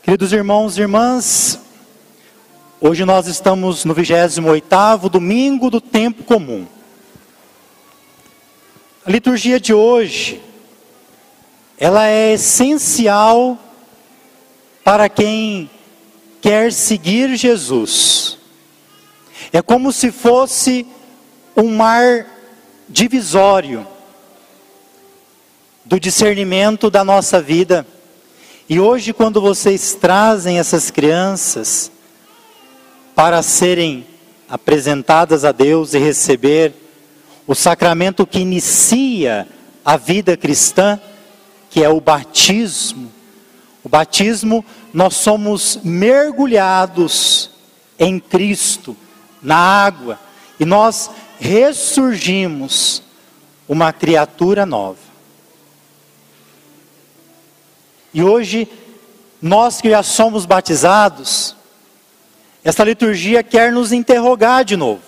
Queridos irmãos e irmãs, hoje nós estamos no 28º domingo do tempo comum. A liturgia de hoje, ela é essencial para quem quer seguir Jesus. É como se fosse um mar divisório do discernimento da nossa vida. E hoje, quando vocês trazem essas crianças para serem apresentadas a Deus e receber o sacramento que inicia a vida cristã, que é o batismo. O batismo, nós somos mergulhados em Cristo, na água, e nós ressurgimos uma criatura nova. E hoje, nós que já somos batizados, esta liturgia quer nos interrogar de novo.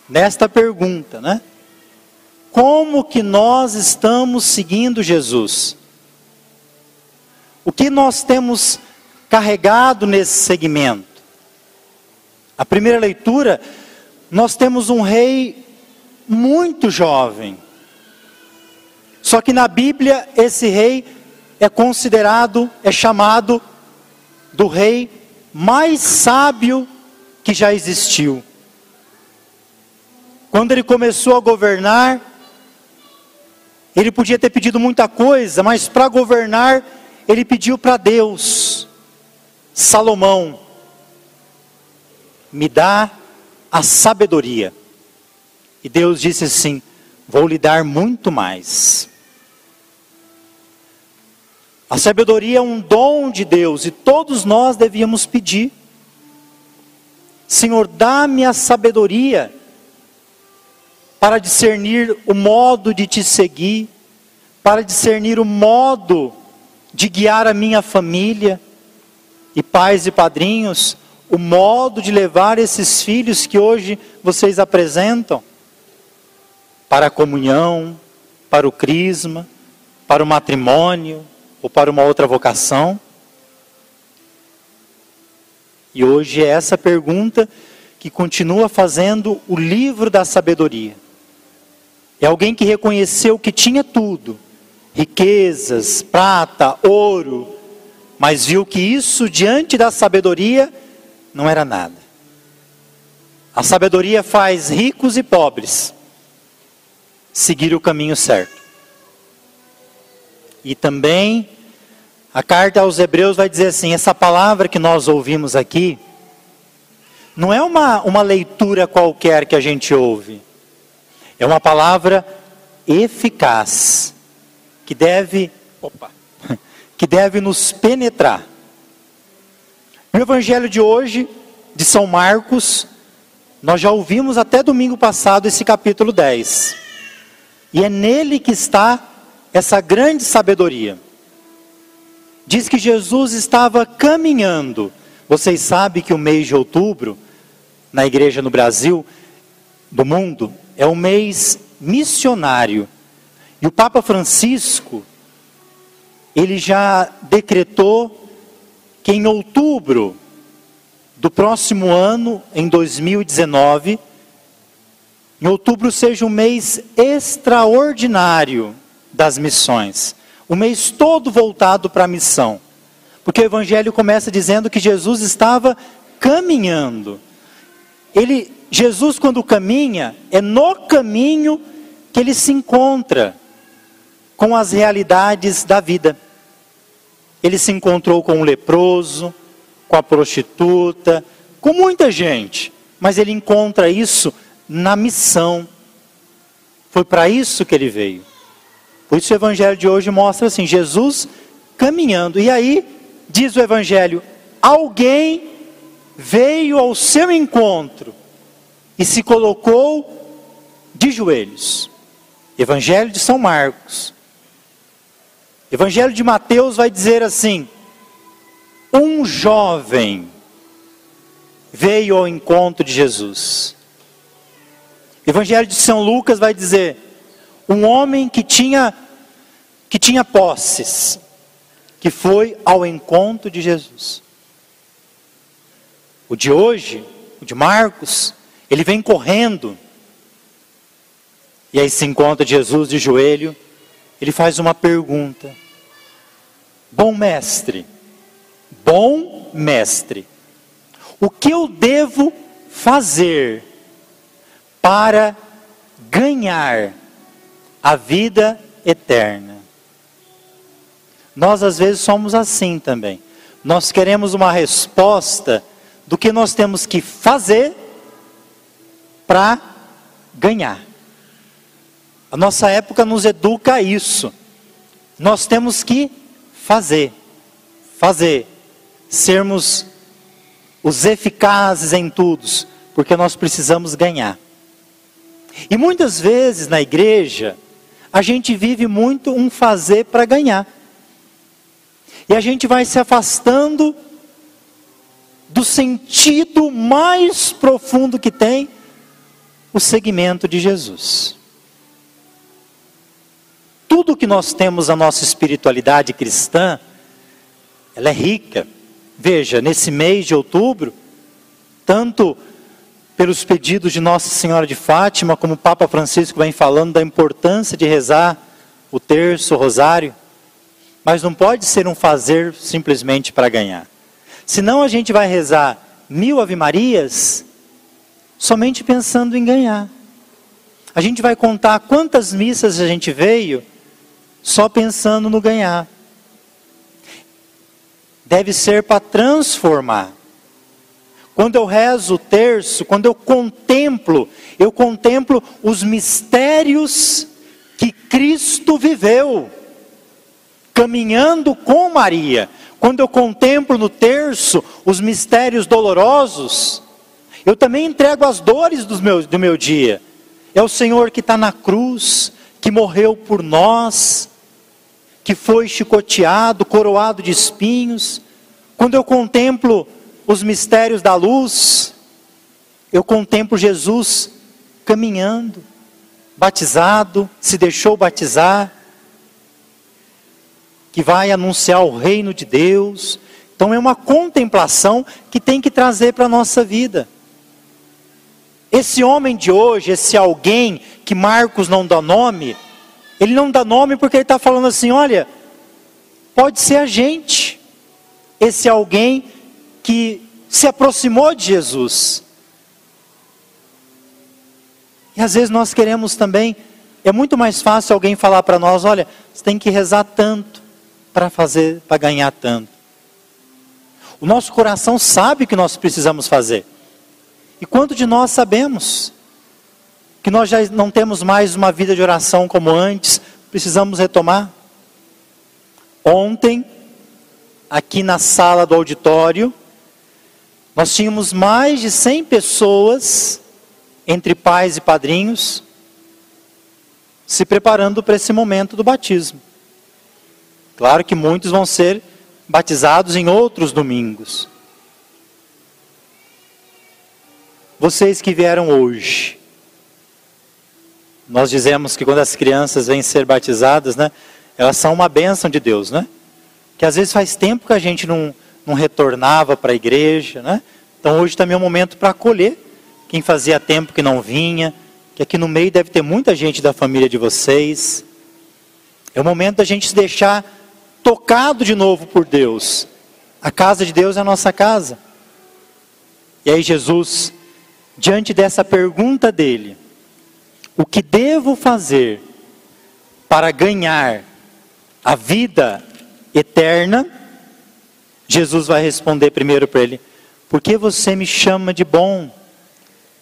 Nesta pergunta, né? Como que nós estamos seguindo Jesus? O que nós temos carregado nesse segmento? A primeira leitura, nós temos um rei muito jovem. Só que na Bíblia, esse rei é considerado, é chamado do rei mais sábio que já existiu. Quando ele começou a governar, ele podia ter pedido muita coisa, mas para governar, ele pediu para Deus: Salomão, me dá a sabedoria. E Deus disse assim: vou lhe dar muito mais. A sabedoria é um dom de Deus e todos nós devíamos pedir: Senhor, dá-me a sabedoria para discernir o modo de te seguir, para discernir o modo de guiar a minha família, e pais e padrinhos, o modo de levar esses filhos que hoje vocês apresentam para a comunhão, para o crisma, para o matrimônio ou para uma outra vocação. E hoje é essa pergunta que continua fazendo o livro da sabedoria. É alguém que reconheceu que tinha tudo, riquezas, prata, ouro, mas viu que isso diante da sabedoria não era nada. A sabedoria faz ricos e pobres seguir o caminho certo. E também a carta aos Hebreus vai dizer assim: essa palavra que nós ouvimos aqui não é uma leitura qualquer que a gente ouve. É uma palavra eficaz, que deve nos penetrar. No Evangelho de hoje, de São Marcos, nós já ouvimos até domingo passado esse capítulo 10. E é nele que está essa grande sabedoria. Diz que Jesus estava caminhando. Vocês sabem que o mês de outubro, na igreja no Brasil, do mundo, é um mês missionário. E o Papa Francisco, ele já decretou que em outubro do próximo ano, em 2019, em outubro seja um mês extraordinário das missões. O mês todo voltado para a missão. Porque o Evangelho começa dizendo que Jesus estava caminhando. Jesus, quando caminha, é no caminho que ele se encontra com as realidades da vida. Ele se encontrou com o leproso, com a prostituta, com muita gente. Mas ele encontra isso na missão. Foi para isso que ele veio. Por isso o Evangelho de hoje mostra assim, Jesus caminhando. E aí, diz o Evangelho, alguém veio ao seu encontro e se colocou de joelhos. Evangelho de São Marcos. Evangelho de Mateus vai dizer assim: um jovem veio ao encontro de Jesus. Evangelho de São Lucas vai dizer: um homem que tinha posses, que foi ao encontro de Jesus. O de hoje, o de Marcos, ele vem correndo. E aí se encontra Jesus de joelho, ele faz uma pergunta. Bom mestre, o que eu devo fazer para ganhar a vida eterna? Nós às vezes somos assim também. Nós queremos uma resposta do que nós temos que fazer para ganhar. A nossa época nos educa a isso. Nós temos que fazer, sermos os eficazes em tudo, porque nós precisamos ganhar. E muitas vezes na igreja, a gente vive muito um fazer para ganhar. E a gente vai se afastando do sentido mais profundo que tem o segmento de Jesus. Tudo que nós temos na nossa espiritualidade cristã, ela é rica. Veja, nesse mês de outubro, tanto pelos pedidos de Nossa Senhora de Fátima, como o Papa Francisco vem falando da importância de rezar o terço, o rosário, mas não pode ser um fazer simplesmente para ganhar. Senão a gente vai rezar 1000 Ave-Marias somente pensando em ganhar. A gente vai contar quantas missas a gente veio só pensando no ganhar. Deve ser para transformar. Quando eu rezo o terço, quando eu contemplo os mistérios que Cristo viveu, caminhando com Maria. Quando eu contemplo no terço os mistérios dolorosos, eu também entrego as dores do meu dia. É o Senhor que está na cruz, que morreu por nós, que foi chicoteado, coroado de espinhos. Quando eu contemplo os mistérios da luz, eu contemplo Jesus caminhando, batizado, se deixou batizar, que vai anunciar o reino de Deus. Então é uma contemplação que tem que trazer para a nossa vida. Esse homem de hoje, esse alguém que Marcos não dá nome, ele não dá nome porque ele está falando assim, olha, pode ser a gente, esse alguém que se aproximou de Jesus. E às vezes nós queremos também, é muito mais fácil alguém falar para nós, olha, você tem que rezar tanto para ganhar tanto. O nosso coração sabe que nós precisamos fazer. E quanto de nós sabemos que nós já não temos mais uma vida de oração como antes, precisamos retomar? Ontem, aqui na sala do auditório, nós tínhamos mais de 100 pessoas, entre pais e padrinhos, se preparando para esse momento do batismo. Claro que muitos vão ser batizados em outros domingos. Vocês que vieram hoje, nós dizemos que quando as crianças vêm ser batizadas, né, elas são uma bênção de Deus, né? Que às vezes faz tempo que a gente não retornava para a igreja, né? Então hoje também é um momento para acolher quem fazia tempo que não vinha, que aqui no meio deve ter muita gente da família de vocês. É o momento da gente se deixar tocado de novo por Deus. A casa de Deus é a nossa casa. E aí Jesus, diante dessa pergunta dele, o que devo fazer para ganhar a vida eterna? Jesus vai responder primeiro para ele, por que você me chama de bom?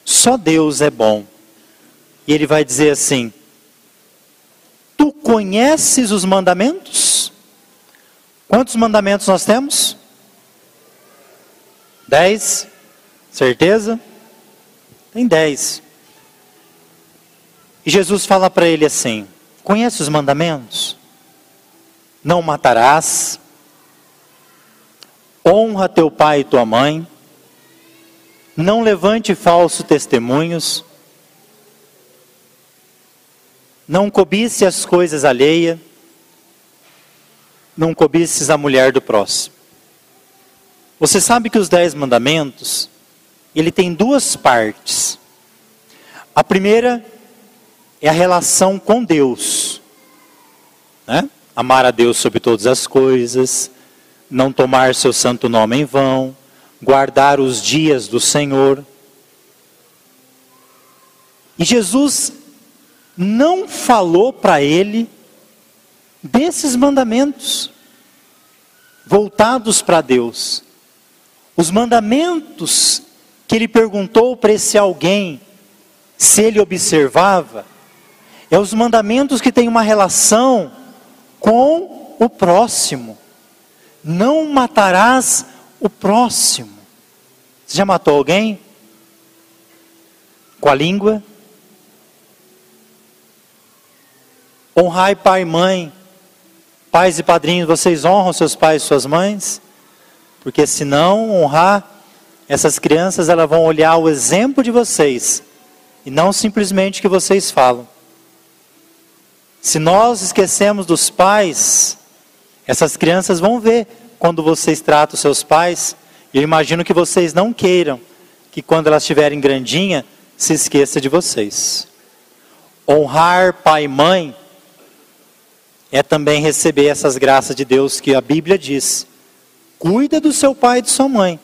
Só Deus é bom. E ele vai dizer assim, tu conheces os mandamentos? Quantos mandamentos nós temos? 10? Certeza? Tem 10. E Jesus fala para ele assim, conhece os mandamentos? Não matarás, honra teu pai e tua mãe, não levante falsos testemunhos, não cobice as coisas alheias, não cobices a mulher do próximo. Você sabe que os 10 mandamentos, ele tem 2 partes. A primeira é a relação com Deus, né? Amar a Deus sobre todas as coisas, não tomar seu santo nome em vão, guardar os dias do Senhor. E Jesus não falou para ele desses mandamentos voltados para Deus. Os mandamentos que ele perguntou para esse alguém se ele observava, é os mandamentos que têm uma relação com o próximo. Não matarás o próximo. Você já matou alguém? Com a língua? Honrai pai e mãe. Pais e padrinhos, vocês honram seus pais e suas mães? Porque se não honrar, essas crianças elas vão olhar o exemplo de vocês e não simplesmente o que vocês falam. Se nós esquecemos dos pais, essas crianças vão ver quando vocês tratam seus pais. E eu imagino que vocês não queiram que quando elas estiverem grandinha, se esqueça de vocês. Honrar pai e mãe é também receber essas graças de Deus que a Bíblia diz. Cuida do seu pai e de sua mãe.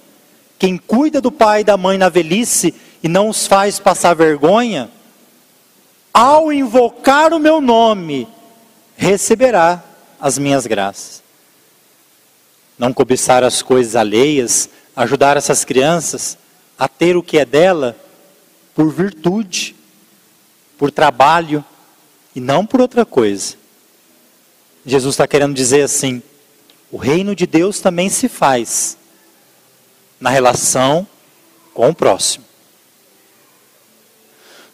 Quem cuida do pai e da mãe na velhice e não os faz passar vergonha, ao invocar o meu nome, receberá as minhas graças. Não cobiçar as coisas alheias, ajudar essas crianças a ter o que é dela por virtude, por trabalho e não por outra coisa. Jesus está querendo dizer assim, o reino de Deus também se faz na relação com o próximo.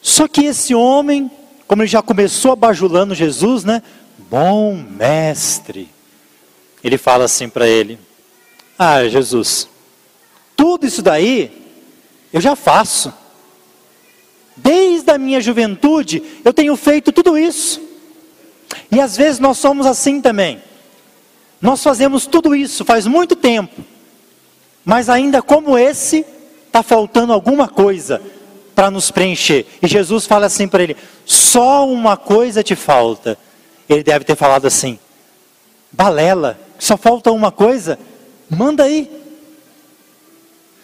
Só que esse homem, como ele já começou bajulando Jesus, né? Bom mestre. Ele fala assim para ele, Jesus, tudo isso daí eu já faço. Desde a minha juventude eu tenho feito tudo isso. E às vezes nós somos assim também. Nós fazemos tudo isso faz muito tempo. Mas ainda como esse, está faltando alguma coisa para nos preencher. E Jesus fala assim para ele, só uma coisa te falta. Ele deve ter falado assim, balela, só falta uma coisa, manda aí.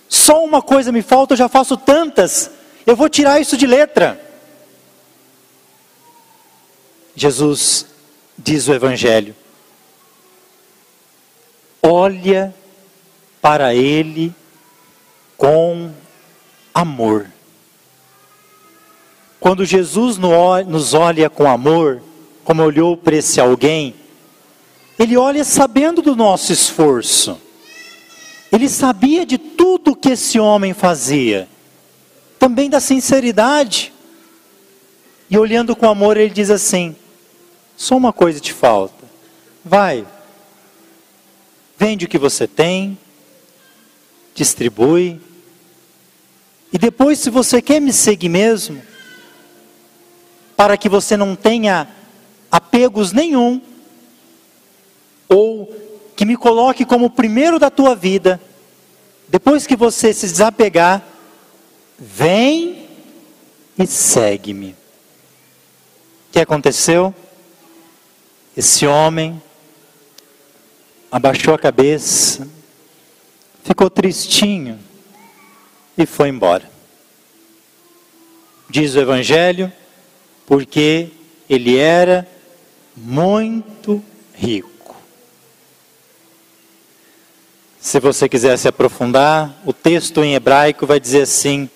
Só uma coisa me falta, eu já faço tantas, eu vou tirar isso de letra. Jesus diz o Evangelho, olha para ele com amor. Quando Jesus nos olha com amor, como olhou para esse alguém, ele olha sabendo do nosso esforço. Ele sabia de tudo que esse homem fazia, também da sinceridade. E olhando com amor, ele diz assim, só uma coisa te falta, vai, vende o que você tem, distribui, e depois se você quer me seguir mesmo, para que você não tenha apegos nenhum, ou que me coloque como o primeiro da tua vida, depois que você se desapegar, vem e segue-me. O que aconteceu? Esse homem abaixou a cabeça, ficou tristinho e foi embora. Diz o Evangelho, porque ele era muito rico. Se você quiser se aprofundar, o texto em hebraico vai dizer assim,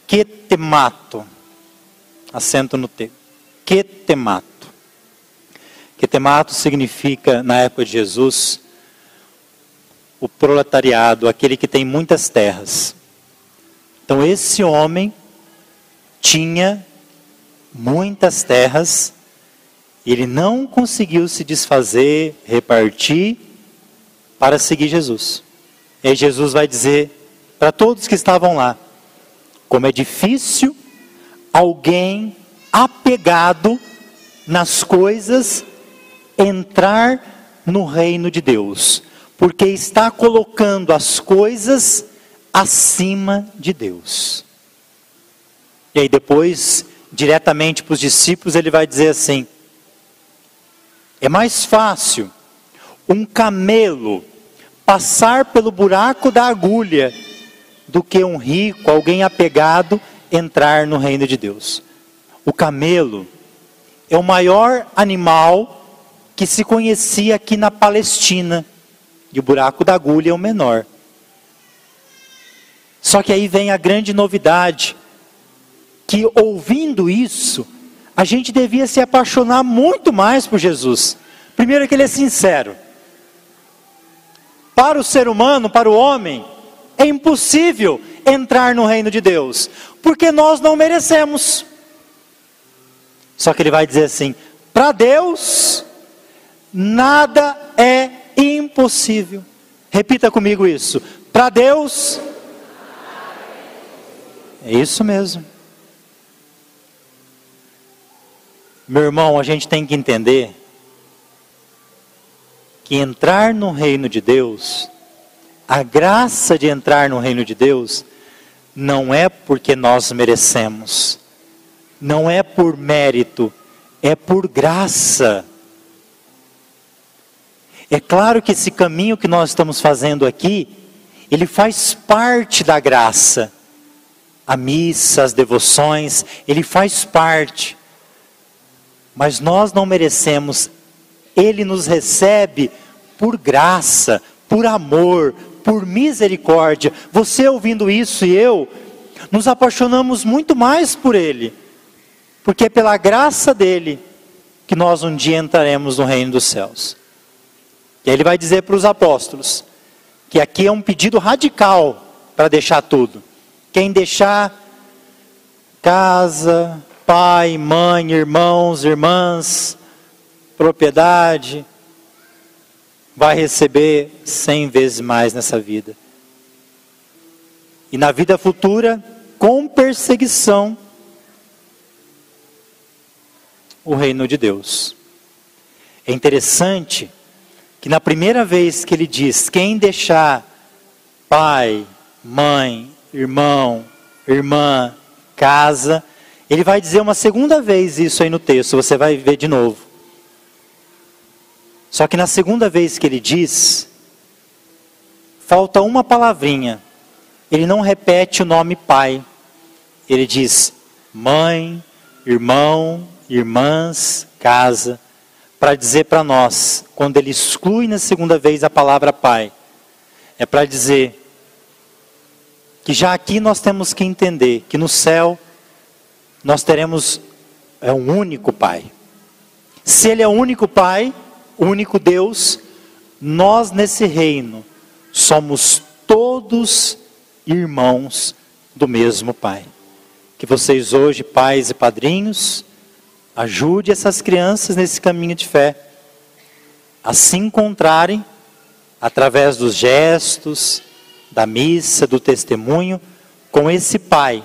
ketemato, acento no T, ketemato. Ketemato significa, na época de Jesus, o proletariado, aquele que tem muitas terras. Então esse homem tinha muitas terras, ele não conseguiu se desfazer, repartir, para seguir Jesus. E aí Jesus vai dizer para todos que estavam lá, como é difícil alguém apegado nas coisas entrar no reino de Deus, porque está colocando as coisas acima de Deus. E aí depois, diretamente para os discípulos, ele vai dizer assim: é mais fácil um camelo passar pelo buraco da agulha do que um rico, alguém apegado, entrar no reino de Deus. O camelo é o maior animal que se conhecia aqui na Palestina, e o buraco da agulha é o menor. Só que aí vem a grande novidade, que ouvindo isso, a gente devia se apaixonar muito mais por Jesus. Primeiro que ele é sincero. Para o ser humano, para o homem, é impossível entrar no reino de Deus, porque nós não merecemos. Só que ele vai dizer assim: para Deus, nada é impossível. Repita comigo isso. Para Deus, é isso mesmo. Meu irmão, a gente tem que entender que entrar no reino de Deus, a graça de entrar no reino de Deus, não é porque nós merecemos, não é por mérito, é por graça. É claro que esse caminho que nós estamos fazendo aqui, ele faz parte da graça. A missa, as devoções, ele faz parte. Mas nós não merecemos. Ele nos recebe por graça, por amor, por misericórdia. Você ouvindo isso e eu, nos apaixonamos muito mais por Ele. Porque é pela graça dEle que nós um dia entraremos no reino dos céus. E aí ele vai dizer para os apóstolos, que aqui é um pedido radical para deixar tudo. Quem deixar casa, pai, mãe, irmãos, irmãs, propriedade, vai receber 100 vezes mais nessa vida. E na vida futura, com perseguição, o reino de Deus. É interessante que na primeira vez que ele diz, quem deixar pai, mãe, irmão, irmã, casa, ele vai dizer uma segunda vez isso aí no texto, você vai ver de novo. Só que na segunda vez que ele diz, falta uma palavrinha. Ele não repete o nome pai. Ele diz mãe, irmão, irmãs, casa. Para dizer para nós, quando ele exclui na segunda vez a palavra pai, é para dizer que já aqui nós temos que entender que no céu nós teremos um único pai. Se ele é o único pai, o único Deus, nós nesse reino somos todos irmãos do mesmo pai. Que vocês hoje, pais e padrinhos, ajude essas crianças nesse caminho de fé a se encontrarem através dos gestos, da missa, do testemunho, com esse Pai,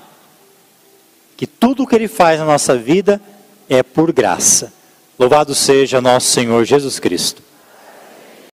que tudo o que Ele faz na nossa vida é por graça. Louvado seja nosso Senhor Jesus Cristo.